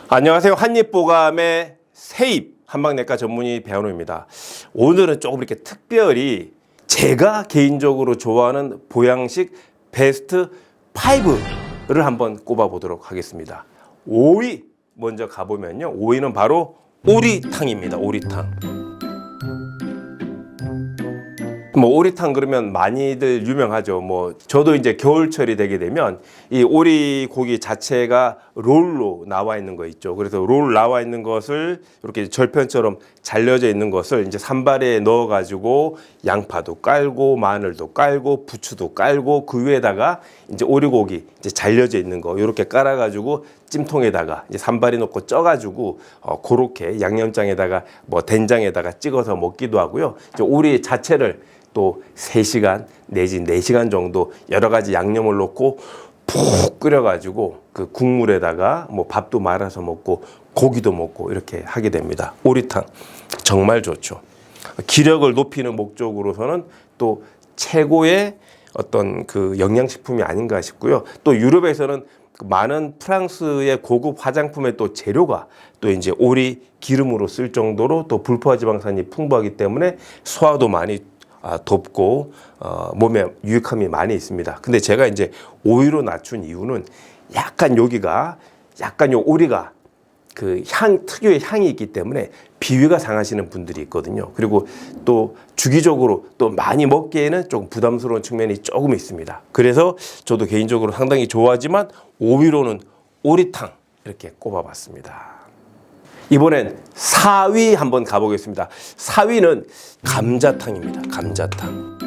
안녕하세요. 한입보감의 세입 한방내과 전문의 배현우입니다. 오늘은 조금 이렇게 특별히 제가 개인적으로 좋아하는 보양식 베스트 5를 한번 꼽아보도록 하겠습니다. 5위 먼저 가보면요. 5위는 바로 오리탕입니다. 오리탕. 오리탕 그러면 많이들 유명하죠. 저도 이제 겨울철이 되게 되면 이 오리 고기 자체가 롤로 나와 있는 거 있죠. 그래서 롤 나와 있는 것을 이렇게 절편처럼 잘려져 있는 것을 이제 산발에 넣어 가지고 양파도 깔고 마늘도 깔고 부추도 깔고 그 위에다가 이제 오리고기 이제 잘려져 있는 거 이렇게 깔아 가지고 찜통에다가 이제 산발에 넣고 쪄 가지고 그렇게 양념장에다가 된장에다가 찍어서 먹기도 하고요. 이제 오리 자체를 또 3시간 내지 4시간 정도 여러 가지 양념을 넣고 푹 끓여가지고 그 국물에다가 밥도 말아서 먹고 고기도 먹고 이렇게 하게 됩니다. 오리탕 정말 좋죠. 기력을 높이는 목적으로서는 또 최고의 어떤 그 영양식품이 아닌가 싶고요. 또 유럽에서는 많은 프랑스의 고급 화장품의 또 재료가 또 이제 오리 기름으로 쓸 정도로 또 불포화 지방산이 풍부하기 때문에 소화도 많이 덥고 몸에 유익함이 많이 있습니다. 근데 제가 이제 5위로 낮춘 이유는 약간 여기가 약간 요 오리가 그 특유의 향이 있기 때문에 비위가 상하시는 분들이 있거든요. 그리고 또 주기적으로 또 많이 먹기에는 조금 부담스러운 측면이 조금 있습니다. 그래서 저도 개인적으로 상당히 좋아하지만 5위로는 오리탕 이렇게 꼽아봤습니다. 이번엔 4위 한번 가보겠습니다. 4위는 감자탕입니다. 감자탕.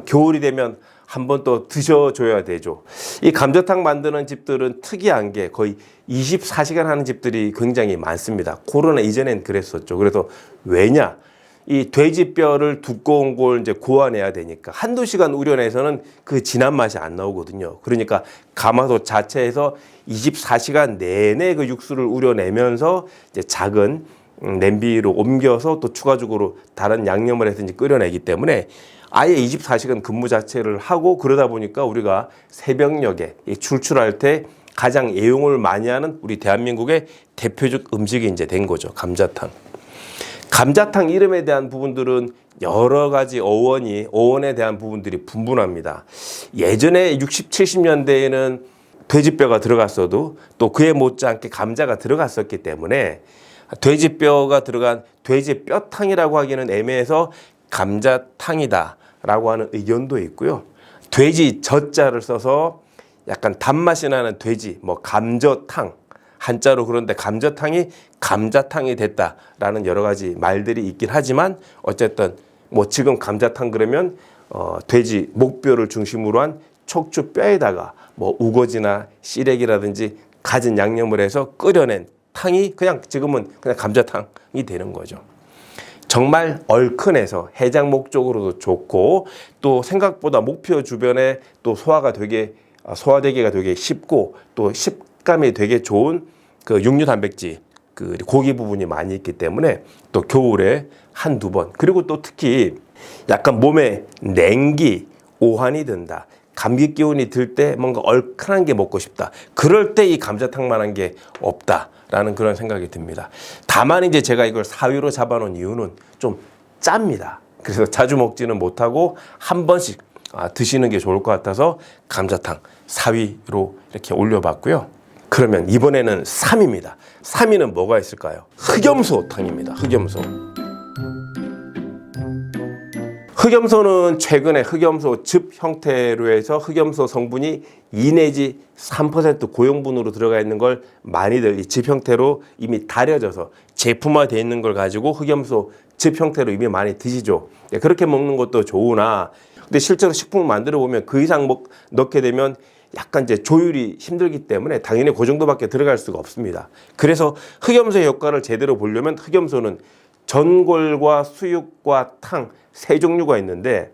겨울이 되면 한번 또 드셔줘야 되죠. 이 감자탕 만드는 집들은 특이한 게 거의 24시간 하는 집들이 굉장히 많습니다. 코로나 이전엔 그랬었죠. 그래서 왜냐? 이 돼지뼈를 두꺼운 걸 이제 고아내야 되니까 한두 시간 우려내서는 그 진한 맛이 안 나오거든요. 그러니까 가마솥 자체에서 24시간 내내 그 육수를 우려내면서 이제 작은 냄비로 옮겨서 또 추가적으로 다른 양념을 해서 이제 끓여내기 때문에 아예 24시간 근무 자체를 하고 그러다 보니까 우리가 새벽녘에 출출할 때 가장 애용을 많이 하는 우리 대한민국의 대표적 음식이 이제 된 거죠. 감자탕. 감자탕 이름에 대한 부분들은 여러 가지 어원에 대한 부분들이 분분합니다. 예전에 60, 70년대에는 돼지뼈가 들어갔어도 또 그에 못지않게 감자가 들어갔었기 때문에 돼지뼈가 들어간 돼지뼈탕이라고 하기는 애매해서 감자탕이다라고 하는 의견도 있고요. 돼지 젖자를 써서 약간 단맛이 나는 돼지, 감저탕. 한자로 그런데 감자탕이 감자탕이 됐다라는 여러 가지 말들이 있긴 하지만 어쨌든 지금 감자탕 그러면 돼지 목뼈를 중심으로 한 척추 뼈에다가 우거지나 시래기라든지 갖은 양념을 해서 끓여낸 탕이 그냥 지금은 그냥 감자탕이 되는 거죠. 정말 얼큰해서 해장 목적으로도 좋고 또 생각보다 목표 주변에 또 소화되기가 되게 쉽고 또 식감이 되게 좋은 그 육류 단백질 그 고기 부분이 많이 있기 때문에 또 겨울에 한두 번 그리고 또 특히 약간 몸에 냉기 오한이 든다. 감기 기운이 들 때 뭔가 얼큰한 게 먹고 싶다. 그럴 때 이 감자탕만한 게 없다라는 그런 생각이 듭니다. 다만 이제 제가 이걸 4위로 잡아놓은 이유는 좀 짭니다. 그래서 자주 먹지는 못하고 한 번씩 드시는 게 좋을 것 같아서 감자탕 4위로 이렇게 올려봤고요. 그러면 이번에는 3위입니다. 3위는 뭐가 있을까요? 흑염소탕입니다. 흑염소. 흑염소는 최근에 흑염소 즙 형태로 해서 흑염소 성분이 2 내지 3% 고용분으로 들어가 있는 걸 많이들 이 즙 형태로 이미 달여져서 제품화되어 있는 걸 가지고 흑염소 즙 형태로 이미 많이 드시죠. 그렇게 먹는 것도 좋으나 근데 실제로 식품을 만들어 보면 그 이상 넣게 되면 약간 이제 조율이 힘들기 때문에 당연히 그 정도밖에 들어갈 수가 없습니다. 그래서 흑염소의 효과를 제대로 보려면 흑염소는 전골과 수육과 탕 3종류가 있는데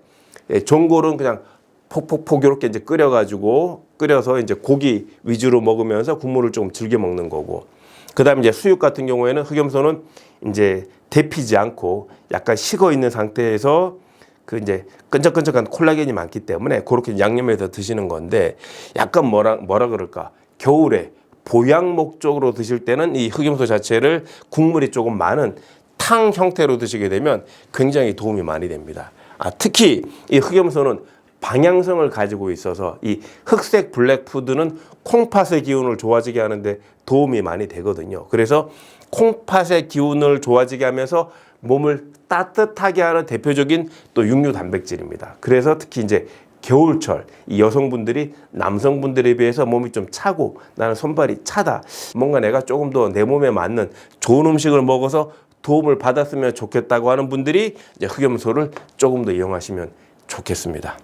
전골은 그냥 폭폭폭 이렇게 이제 끓여서 이제 고기 위주로 먹으면서 국물을 좀 즐겨 먹는 거고 그다음에 이제 수육 같은 경우에는 흑염소는 이제 데피지 않고 약간 식어 있는 상태에서 그 이제 끈적끈적한 콜라겐이 많기 때문에 그렇게 양념해서 드시는 건데 약간 뭐라 그럴까 겨울에 보양 목적으로 드실 때는 이 흑염소 자체를 국물이 조금 많은 탕 형태로 드시게 되면 굉장히 도움이 많이 됩니다. 특히 이 흑염소는 방향성을 가지고 있어서 이 흑색 블랙푸드는 콩팥의 기운을 좋아지게 하는데 도움이 많이 되거든요. 그래서 콩팥의 기운을 좋아지게 하면서 몸을 따뜻하게 하는 대표적인 또 육류 단백질입니다. 그래서 특히 이제 겨울철 이 여성분들이 남성분들에 비해서 몸이 좀 차고 나는 손발이 차다. 뭔가 내가 조금 더 내 몸에 맞는 좋은 음식을 먹어서 도움을 받았으면 좋겠다고 하는 분들이 이제 흑염소를 조금 더 이용하시면 좋겠습니다.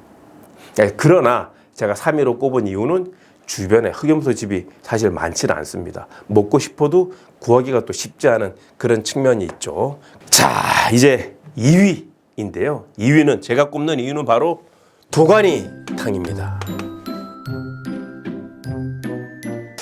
그러나 제가 3위로 꼽은 이유는 주변에 흑염소 집이 사실 많지는 않습니다. 먹고 싶어도 구하기가 또 쉽지 않은 그런 측면이 있죠. 자, 이제 2위인데요. 2위는 제가 꼽는 이유는 바로 도가니탕입니다.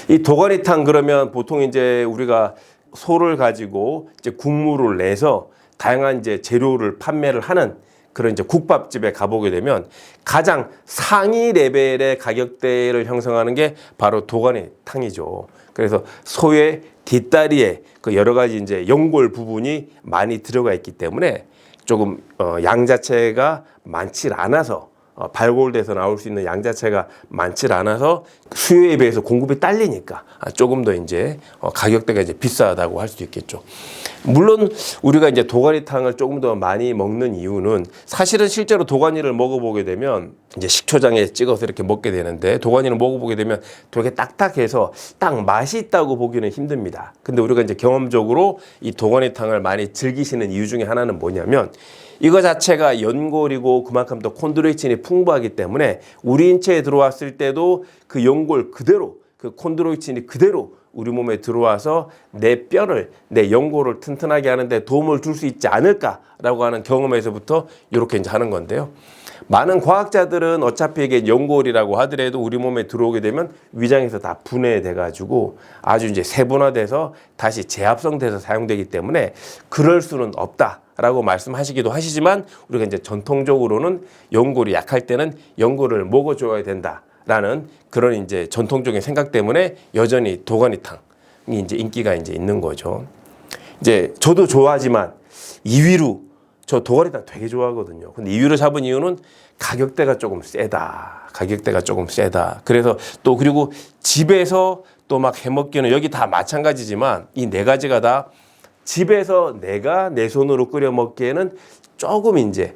이 도가니탕 그러면 보통 이제 우리가 소를 가지고 이제 국물을 내서 다양한 이제 재료를 판매를 하는 그런 이제 국밥집에 가보게 되면 가장 상위 레벨의 가격대를 형성하는 게 바로 도가니탕이죠. 그래서 소의 뒷다리에 그 여러 가지 이제 연골 부분이 많이 들어가 있기 때문에 조금 양 자체가 많지 않아서 발골돼서 나올 수 있는 양 자체가 많지 않아서 수요에 비해서 공급이 딸리니까 조금 더 이제 가격대가 이제 비싸다고 할 수 있겠죠. 물론 우리가 이제 도가니탕을 조금 더 많이 먹는 이유는 사실은 실제로 도가니를 먹어보게 되면 이제 식초장에 찍어서 이렇게 먹게 되는데 도가니를 먹어보게 되면 되게 딱딱해서 딱 맛이 있다고 보기는 힘듭니다. 근데 우리가 이제 경험적으로 이 도가니탕을 많이 즐기시는 이유 중에 하나는 뭐냐면 이거 자체가 연골이고 그만큼 더 콘드로이친이 풍부하기 때문에 우리 인체에 들어왔을 때도 그 연골 그대로 그 콘드로이친이 그대로 우리 몸에 들어와서 내 뼈를 내 연골을 튼튼하게 하는데 도움을 줄 수 있지 않을까라고 하는 경험에서부터 이렇게 이제 하는 건데요. 많은 과학자들은 어차피 이게 연골이라고 하더라도 우리 몸에 들어오게 되면 위장에서 다 분해돼 가지고 아주 이제 세분화돼서 다시 재합성돼서 사용되기 때문에 그럴 수는 없다라고 말씀하시기도 하시지만 우리가 이제 전통적으로는 연골이 약할 때는 연골을 먹어줘야 된다라는 그런 이제 전통적인 생각 때문에 여전히 도가니탕이 이제 인기가 이제 있는 거죠. 이제 저도 좋아하지만 2위로 저 도가니탕 되게 좋아하거든요. 근데 2위로 잡은 이유는 가격대가 조금 세다. 가격대가 조금 세다. 그래서 또 그리고 집에서 또 막 해먹기는 여기 다 마찬가지지만 이 네 가지가 다 집에서 내가 내 손으로 끓여 먹기에는 조금 이제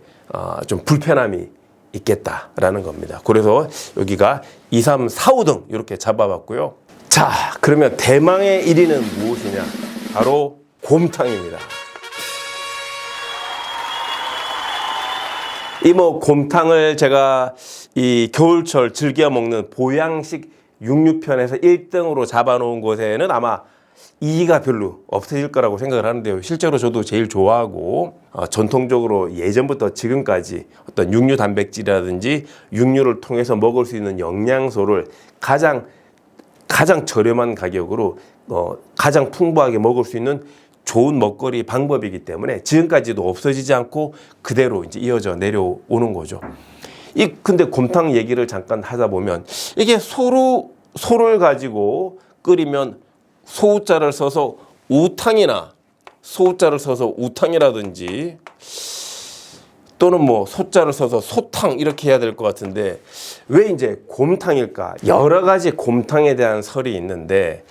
좀 불편함이 있겠다라는 겁니다. 그래서 여기가 2, 3, 4, 5등 이렇게 잡아봤고요. 자, 그러면 대망의 1위는 무엇이냐? 바로 곰탕입니다. 이 뭐 곰탕을 제가 이 겨울철 즐겨 먹는 보양식 육류편에서 1등으로 잡아놓은 곳에는 아마 2위가 별로 없어질 거라고 생각을 하는데요. 실제로 저도 제일 좋아하고 전통적으로 예전부터 지금까지 어떤 육류 단백질이라든지 육류를 통해서 먹을 수 있는 영양소를 가장 저렴한 가격으로 가장 풍부하게 먹을 수 있는 좋은 먹거리 방법이기 때문에 지금까지도 없어지지 않고 그대로 이제 이어져 내려오는 거죠. 근데 곰탕 얘기를 잠깐 하다 보면 이게 소를 가지고 끓이면 소우자를 써서 우탕이나 소우자를 써서 우탕이라든지 또는 뭐 소자를 써서 소탕 이렇게 해야 될 것 같은데 왜 이제 곰탕일까? 여러 가지 곰탕에 대한 설이 있는데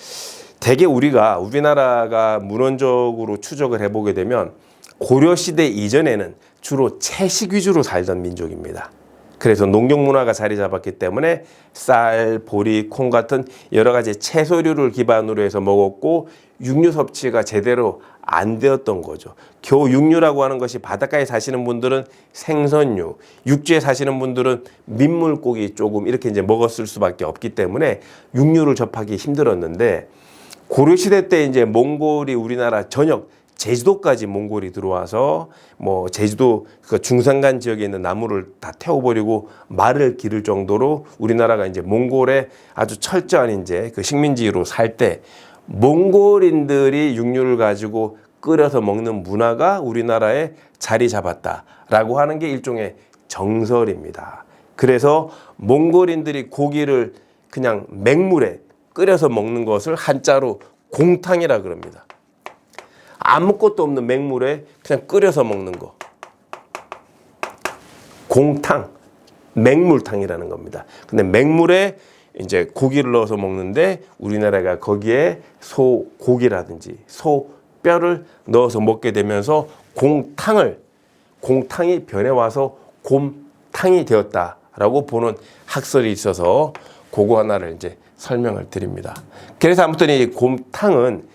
대개 우리나라가 문헌적으로 추적을 해보게 되면 고려시대 이전에는 주로 채식 위주로 살던 민족입니다. 그래서 농경 문화가 자리 잡았기 때문에 쌀, 보리, 콩 같은 여러 가지 채소류를 기반으로 해서 먹었고 육류 섭취가 제대로 안 되었던 거죠. 겨우 육류라고 하는 것이 바닷가에 사시는 분들은 생선류, 육지에 사시는 분들은 민물고기 조금 이렇게 이제 먹었을 수밖에 없기 때문에 육류를 접하기 힘들었는데 고려시대 때 이제 몽골이 우리나라 전역 제주도까지 몽골이 들어와서 뭐 제주도 그 중산간 지역에 있는 나무를 다 태워버리고 말을 기를 정도로 우리나라가 이제 몽골의 아주 철저한 이제 그 식민지로 살 때 몽골인들이 육류를 가지고 끓여서 먹는 문화가 우리나라에 자리 잡았다라고 하는 게 일종의 정설입니다. 그래서 몽골인들이 고기를 그냥 맹물에 끓여서 먹는 것을 한자로 공탕이라 그럽니다. 아무것도 없는 맹물에 그냥 끓여서 먹는 거. 공탕, 맹물탕이라는 겁니다. 근데 맹물에 이제 고기를 넣어서 먹는데 우리나라가 거기에 소고기라든지 소뼈를 넣어서 먹게 되면서 공탕이 변해와서 곰탕이 되었다라고 보는 학설이 있어서 그거 하나를 이제 설명을 드립니다. 그래서 아무튼 이 곰탕은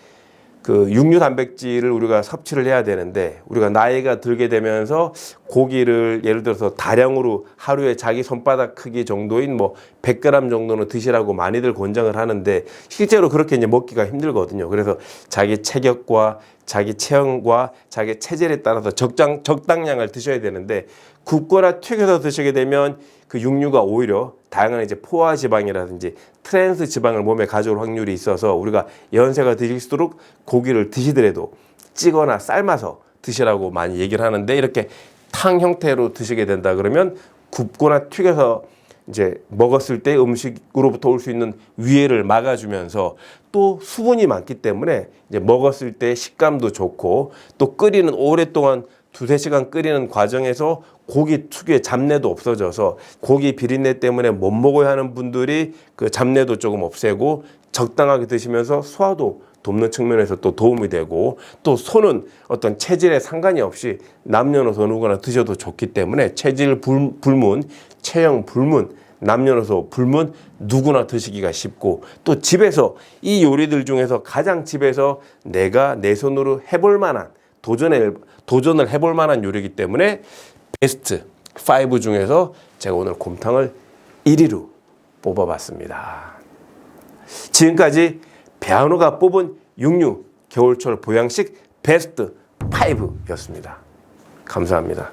그 육류 단백질을 우리가 섭취를 해야 되는데 우리가 나이가 들게 되면서 고기를 예를 들어서 다량으로 하루에 자기 손바닥 크기 정도인 뭐 100g 정도는 드시라고 많이들 권장을 하는데 실제로 그렇게 이제 먹기가 힘들거든요. 그래서 자기 체격과 자기 체형과 자기 체질에 따라서 적당량을 드셔야 되는데 굽거나 튀겨서 드시게 되면 그 육류가 오히려 다양한 이제 포화 지방이라든지 트랜스 지방을 몸에 가져올 확률이 있어서 우리가 연세가 드실수록 고기를 드시더라도 찌거나 삶아서 드시라고 많이 얘기를 하는데 이렇게 탕 형태로 드시게 된다 그러면 굽거나 튀겨서 이제 먹었을 때 음식으로부터 올 수 있는 위해를 막아주면서 또 수분이 많기 때문에 이제 먹었을 때 식감도 좋고 또 끓이는 오랫동안 2-3시간 끓이는 과정에서 고기 특유의 잡내도 없어져서 고기 비린내 때문에 못 먹어야 하는 분들이 그 잡내도 조금 없애고 적당하게 드시면서 소화도 돕는 측면에서 또 도움이 되고 또 소는 어떤 체질에 상관이 없이 남녀노소 누구나 드셔도 좋기 때문에 체질 불문, 체형 불문, 남녀노소 불문 누구나 드시기가 쉽고 또 집에서 이 요리들 중에서 가장 집에서 내가 내 손으로 해볼 만한 도전을 해볼 만한 요리이기 때문에 베스트 5 중에서 제가 오늘 곰탕을 1위로 뽑아봤습니다. 지금까지 배한호가 뽑은 육류 겨울철 보양식 베스트 5였습니다. 감사합니다.